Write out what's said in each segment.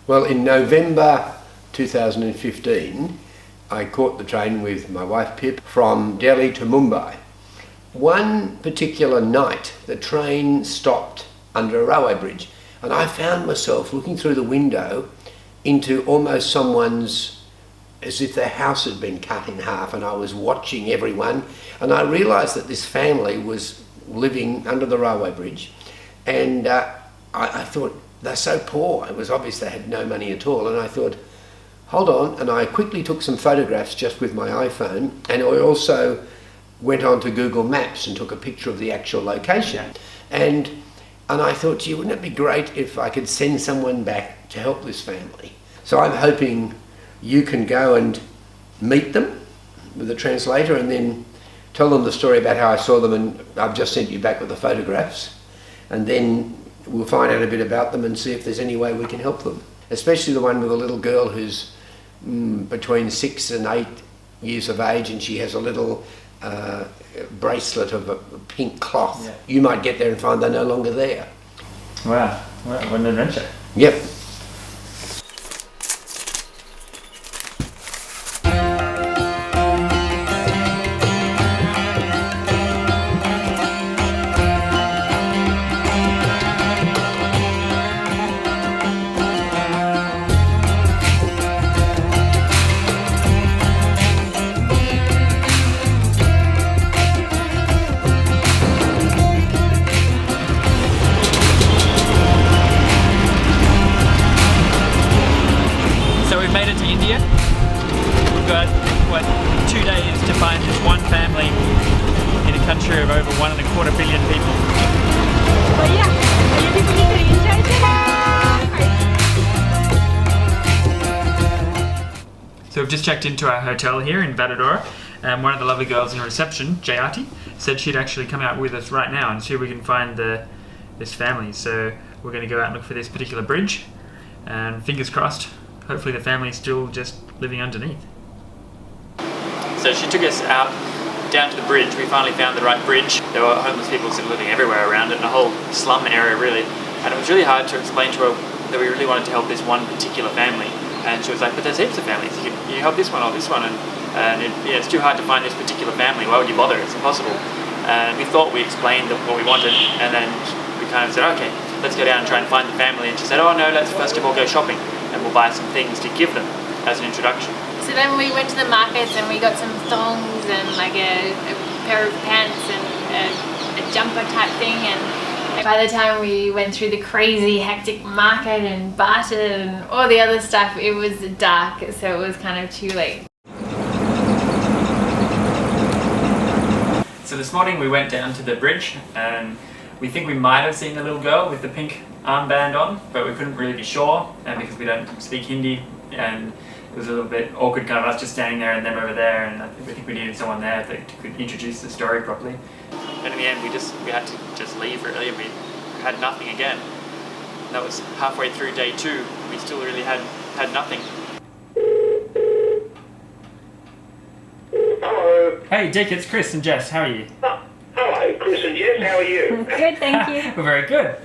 Well, in November 2015, I caught the train with my wife Pip from Delhi to Mumbai. One particular night, the train stopped under a railway bridge, and I found myself looking through the window into almost someone's, as if their house had been cut in half, and I was watching everyone, and I realised that this family was living under the railway bridge, and I thought, they're so poor. It was obvious they had no money at all, and I thought, hold on, and I quickly took some photographs just with my iPhone, and I also went on to Google Maps and took a picture of the actual location. And I thought, gee, wouldn't it be great if I could send someone back to help this family? So I'm hoping you can go and meet them with a translator and then tell them the story about how I saw them, and I've just sent you back with the photographs, and then we'll find out a bit about them and see if there's any way we can help them. Especially the one with a little girl who's between 6 and 8 years of age, and she has a little bracelet of a pink cloth. Yeah. You might get there and find they're no longer there. Wow, what an adventure. Yep. Country of over 1.25 billion people. But yeah, you people need to enjoy it. So we've just checked into our hotel here in Vadodara, and one of the lovely girls in reception, Jayati, said she'd actually come out with us right now and see if we can find this family. So we're going to go out and look for this particular bridge, and fingers crossed, hopefully the family's still just living underneath. So she took us out down to the bridge. We finally found the right bridge. There were homeless people sort of living everywhere around it, in a whole slum area really, and it was really hard to explain to her that we really wanted to help this one particular family, and she was like, but there's heaps of families, you help this one or this one, and it's too hard to find this particular family, why would you bother, it's impossible. And we thought we explained what we wanted, and then we kind of said, okay, let's go down and try and find the family, and she said, oh no, let's first of all go shopping, and we'll buy some things to give them as an introduction. So then we went to the markets and we got some thongs and like a pair of pants and a jumper type thing, and by the time we went through the crazy hectic market and barter and all the other stuff, it was dark, so it was kind of too late. So this morning we went down to the bridge, and we think we might have seen the little girl with the pink armband on, but we couldn't really be sure, and because we don't speak Hindi, and it was a little bit awkward, kind of us just standing there and them over there, and I think we needed someone there that could introduce the story properly. And in the end, we had to just leave really. We had nothing again. That was halfway through day 2. We still really had nothing. Hello. Hey Dick, it's Chris and Jess. How are you? Hello, Chris and Jess. How are you? Good, thank you. We're very good.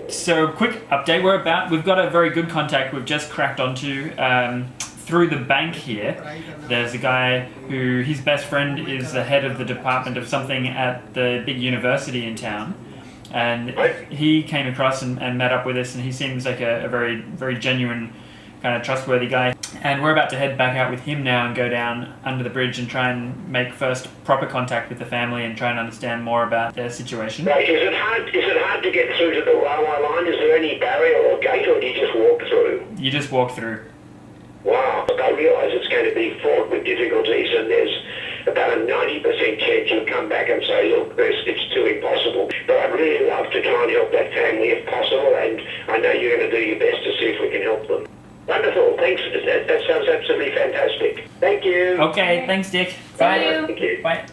So, quick update. We've got a very good contact we've just cracked onto through the bank here. There's a guy who, his best friend is the head of the department of something at the big university in town. And he came across and met up with us, and he seems like a very, very genuine, kind of trustworthy guy. And we're about to head back out with him now and go down under the bridge and try and make first proper contact with the family and try and understand more about their situation. Right, is it hard to get through to the railway line? Is there any barrier or gate, or do you just walk through? You just walk through. Wow, I realise it's going to be fraught with difficulties, and there's about a 90% chance you'll come back and say, look, it's too impossible. But I'd really love to try and help that family if possible, and I know you're going to do your best to see if we can help them. Wonderful, thanks. That sounds absolutely fantastic. Thank you. Okay, thanks Dick. Bye. Thank you. Bye.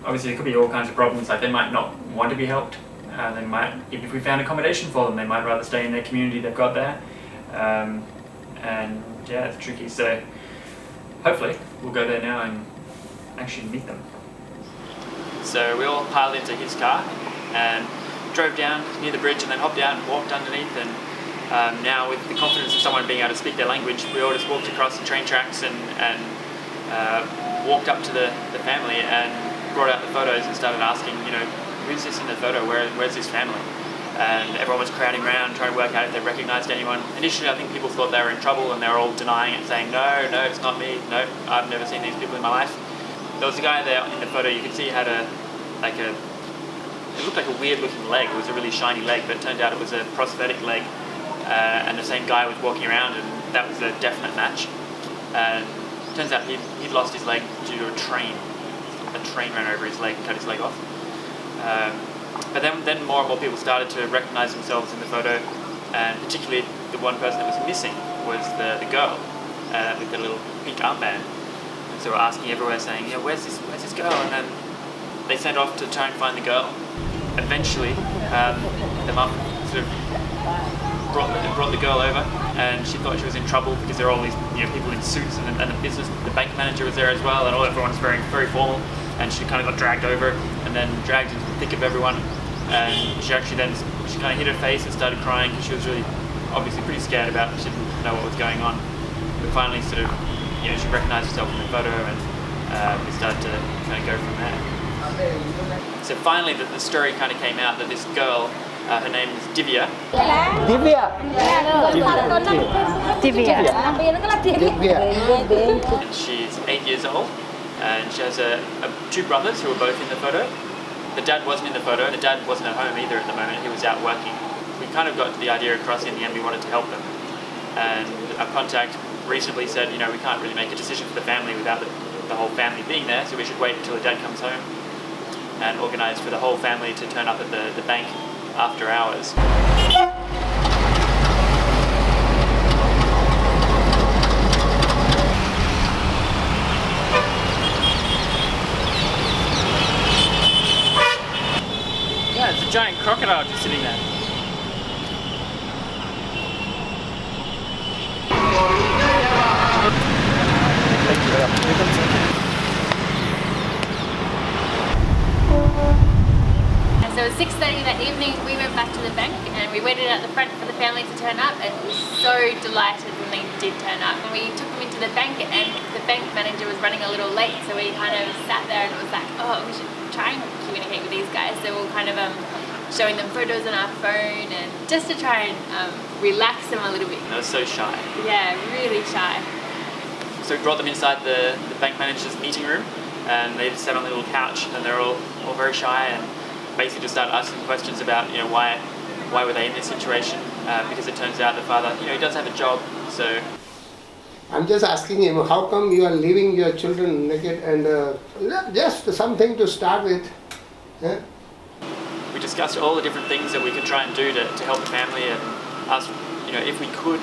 Obviously there could be all kinds of problems, like they might not want to be helped. They might, even if we found accommodation for them, they might rather stay in their community they've got there. And yeah, it's tricky, so hopefully we'll go there now and actually meet them. So we all piled into his car and drove down near the bridge and then hopped out and walked underneath, and Now with the confidence of someone being able to speak their language, we all just walked across the train tracks and walked up to the family and brought out the photos and started asking, who's this in the photo? Where's this family? And everyone was crowding around trying to work out if they recognised anyone. Initially I think people thought they were in trouble and they were all denying it, saying no, it's not me, no, I've never seen these people in my life. There was a guy there in the photo, you could see he had it looked like a weird looking leg. It was a really shiny leg, but it turned out it was a prosthetic leg. And the same guy was walking around, and that was a definite match. And it turns out he'd lost his leg due to a train. A train ran over his leg and cut his leg off. But then more and more people started to recognise themselves in the photo, and particularly the one person that was missing was the girl with the little pink armband. And so we're asking everywhere, saying, where's this girl? And then they sent off to try and find the girl. Eventually, the mum sort of brought the girl over, and she thought she was in trouble because there were all these people in suits, and the bank manager was there as well, and everyone was very, very formal. And she kind of got dragged over, and then dragged into the thick of everyone. And she kind of hid her face and started crying because she was really, obviously pretty scared about it. She didn't know what was going on. But finally, sort of, she recognised herself in the photo, and we started to kind of go from there. So finally, the story kind of came out that this girl, her name is Divya. And she's 8 years old, and she has two brothers who are both in the photo. The dad wasn't in the photo. The dad wasn't at home either at the moment. He was out working. We kind of got the idea across in the end. We wanted to help them, and our contact reasonably said, we can't really make a decision for the family without the whole family being there, so we should wait until the dad comes home and organise for the whole family to turn up at the bank after hours. Yeah, it's a giant crocodile just sitting there. So it was 6:30 that evening. We went back to the bank and we waited at the front for the family to turn up, and we were so delighted when they did turn up. And we took them into the bank, and the bank manager was running a little late, so we kind of sat there and it was like, we should try and communicate with these guys. So we're kind of showing them photos on our phone, and just to try and relax them a little bit. They were so shy. Yeah, really shy. So we brought them inside the bank manager's meeting room, and they just sat on the little couch, and they're all very shy, and basically just started asking questions about why were they in this situation, because it turns out the father he does have a job. So I'm just asking him, how come you are leaving your children naked, and just something to start with. We discussed all the different things that we could try and do to help the family, and asked if we could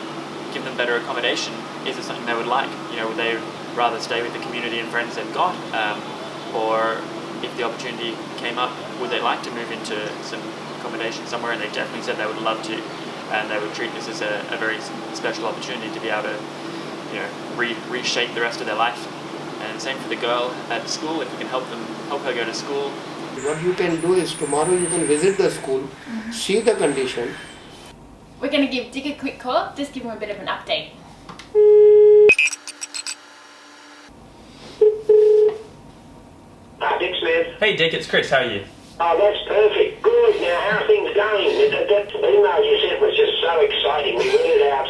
give them better accommodation, is it something they would like? Would they rather stay with the community and friends they've got, or if the opportunity came up, would they like to move into some accommodation somewhere? And they definitely said they would love to, and they would treat this as a very special opportunity to be able to reshape the rest of their life. And same for the girl at school. If we can help her go to school. What you can do is tomorrow you can visit the school, see the condition. We're going to give Dick a quick call, just give him a bit of an update. Dick Smith. Hey Dick, it's Chris. How are you? Oh, that's perfect. Good. Now, how are things going? That email you sent was just so exciting. We read it out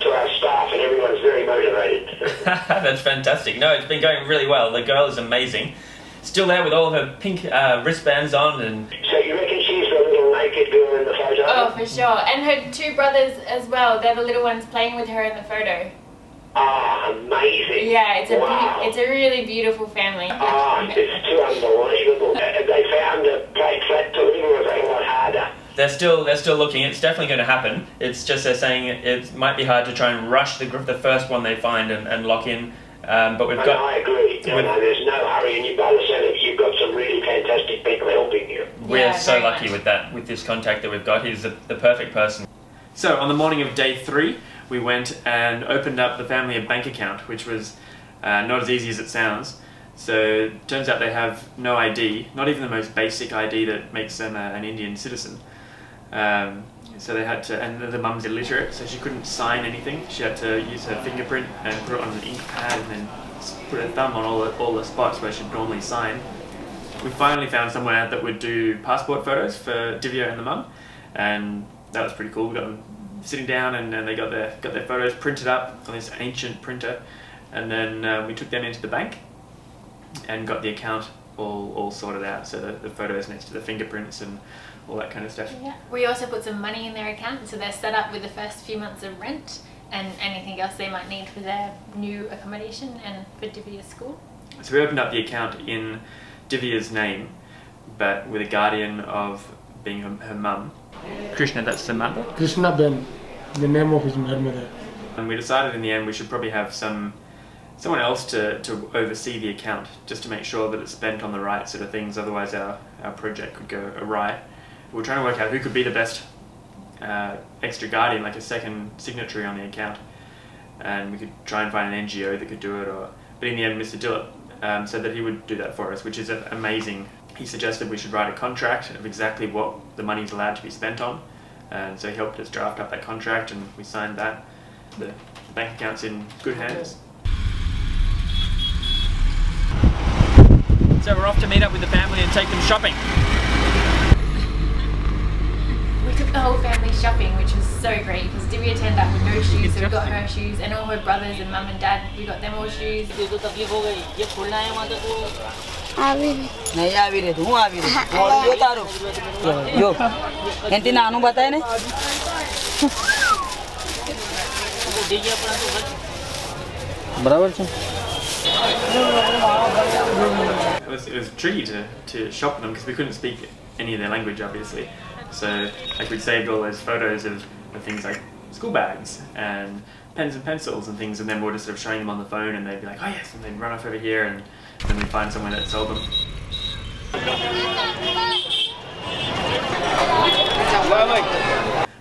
to our staff, and everyone's very motivated. That's fantastic. No, it's been going really well. The girl is amazing. Still there with all of her pink wristbands on, and So you reckon she's the little naked girl in the photo? Oh, for sure. And her two brothers as well. They're the little ones playing with her in the photo. Ah, amazing. Yeah, it's Wow. it's a really beautiful family. It's too unbelievable. Have they found a plate flat to live, or have they got harder? they're still looking. It's definitely going to happen. It's just they're saying it might be hard to try and rush the first one they find and lock in. But we've got. I agree. No, there's no hurry, and by the sound of it, you've got some really fantastic people helping you. We're so very lucky much. with this contact that we've got. He's the perfect person. So on the morning of day 3, we went and opened up the family a bank account, which was not as easy as it sounds. So it turns out they have no ID, not even the most basic ID that makes them an Indian citizen. So they had to, and the mum's illiterate, so she couldn't sign anything. She had to use her fingerprint and put it on an ink pad and then put her thumb on all the spots where she'd normally sign. We finally found somewhere that would do passport photos for Divya and the mum, and that was pretty cool. We got them sitting down and they got their photos printed up on this ancient printer, and then we took them into the bank and got the account all sorted out, so the photos next to the fingerprints and all that kind of stuff. Yeah. We also put some money in their account, so they're set up with the first few months of rent and anything else they might need for their new accommodation and for Divya's school. So we opened up the account in Divya's name, but with a guardian of being her mum. Krishna, that's the mother. Krishna Ben, the name of his mother. And we decided in the end we should probably have someone else to oversee the account, just to make sure that it's spent on the right sort of things, otherwise our project could go awry. We're trying to work out who could be the best extra guardian, like a second signatory on the account, and we could try and find an NGO that could do it, but in the end Mr. Dillip said that he would do that for us, which is amazing. He suggested we should write a contract of exactly what the money's allowed to be spent on, and so he helped us draft up that contract and we signed that. The bank account's in good hands. So we're off to meet up with the family and take them shopping. We took the whole family shopping, which was so great because Divya turned up with no shoes, so we got her shoes, and all her brothers and mum and dad, we got them all shoes. नहीं आवी रे हूँ आवी रे और यो तारो यो anti नानु बताए ने बराबर छे It was tricky to shop with them because we couldn't speak any of their language, obviously. So like we'd saved all those photos of things like school bags and pens and pencils and things, and then we're just sort of showing them on the phone, and they'd be like, oh yes, and they'd run off over here, and then we'd find someone that sold them.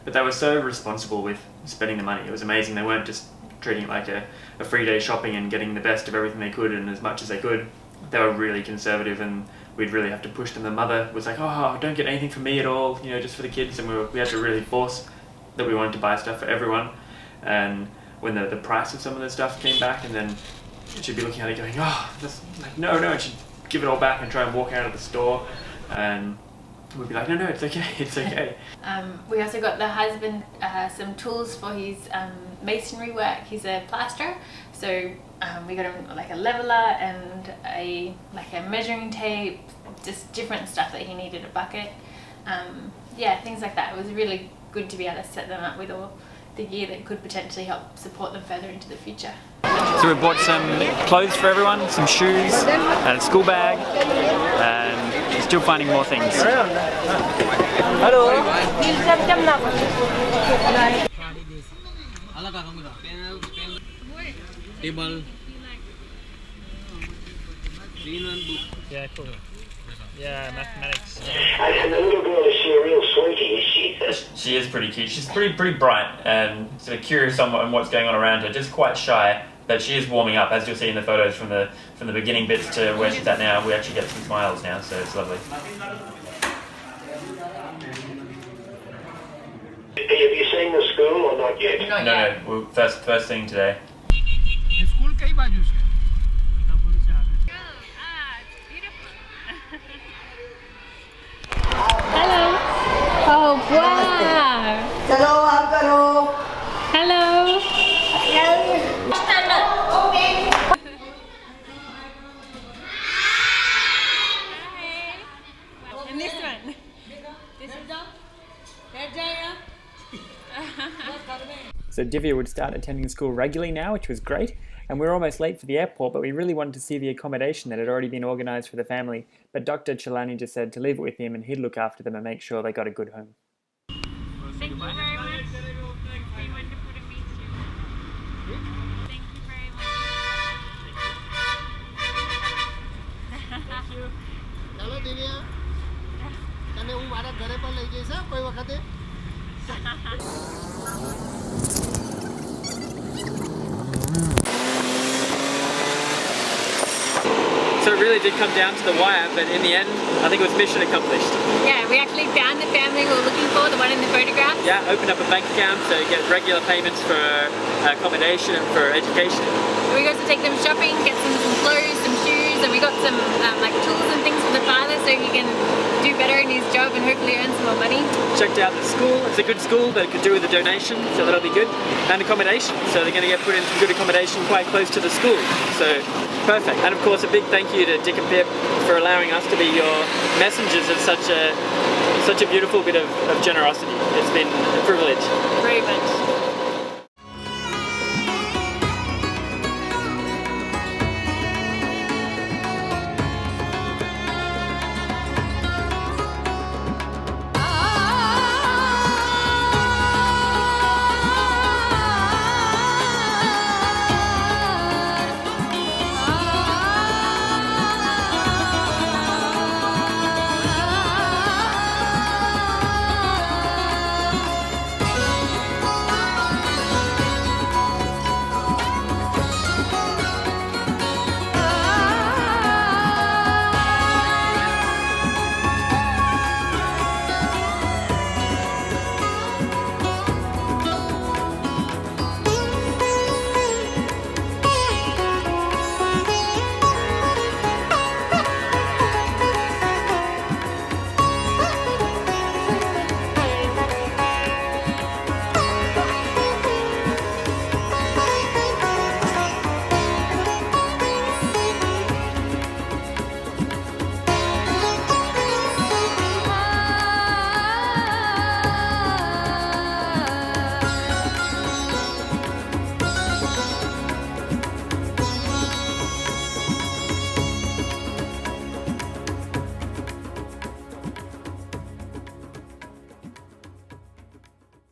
But they were so responsible with spending the money. It was amazing. They weren't just treating it like a free day shopping and getting the best of everything they could and as much as they could. They were really conservative, and we'd really have to push them. The mother was like, oh, don't get anything for me at all, you know, just for the kids, and we had to really force that we wanted to buy stuff for everyone. And when the price of some of the stuff came back, and then she'd be looking at it going, oh, that's like, no, and she'd give it all back and try and walk out of the store, and we'd be like, no, it's okay, it's okay. We also got the husband some tools for his masonry work. He's a plasterer, so we got him like a leveler and a measuring tape, just different stuff that he needed, a bucket. Yeah, things like that. It was really good to be able to set them up with all the gear that could potentially help support them further into the future. So we bought some clothes for everyone, some shoes and a school bag, and we're still finding more things. Hello. Yeah, cool. Yeah, mathematics. And the little girl, is she a real sweetie, is she? She is pretty cute. She's pretty bright and sort of curious on what's going on around her. Just quite shy, but she is warming up, as you'll see in the photos from the beginning bits to where she's at now. We actually get some smiles now, so it's lovely. Have you seen the school or not yet? Not yet. No, first thing today. School कई बाजू से Hello. Oh wow. चलो आप करो Hello. Stand up. Okay. And this one. This is the. So Divya would start attending school regularly now, which was great, and we were almost late for the airport, but we really wanted to see the accommodation that had already been organised for the family. But Dr. Chelani just said to leave it with him and he'd look after them and make sure they got a good home. Thank you very much. It's been wonderful to meet you. Thank you very much. ચાલો દિવ્યા તને હું મારા ઘરે પણ લઈ જઈશ હા કોઈ વખતે So really did come down to the wire, but in the end, I think it was mission accomplished. Yeah, we actually found the family we were looking for, the one in the photograph. Yeah, opened up a bank account to get regular payments for accommodation and for education. We got to take them shopping, get some clothes, some shoes, and we got some like tools and things for the father so he can do better in his job and hopefully earn some more money. Checked out the school. It's a good school, but it could do with a donation, so that'll be good. And accommodation, so they're going to get put in some good accommodation quite close to the school. So perfect. And of course, a big thank you to Dick and Pip for allowing us to be your messengers of such a beautiful bit of generosity. It's been a privilege. Very much.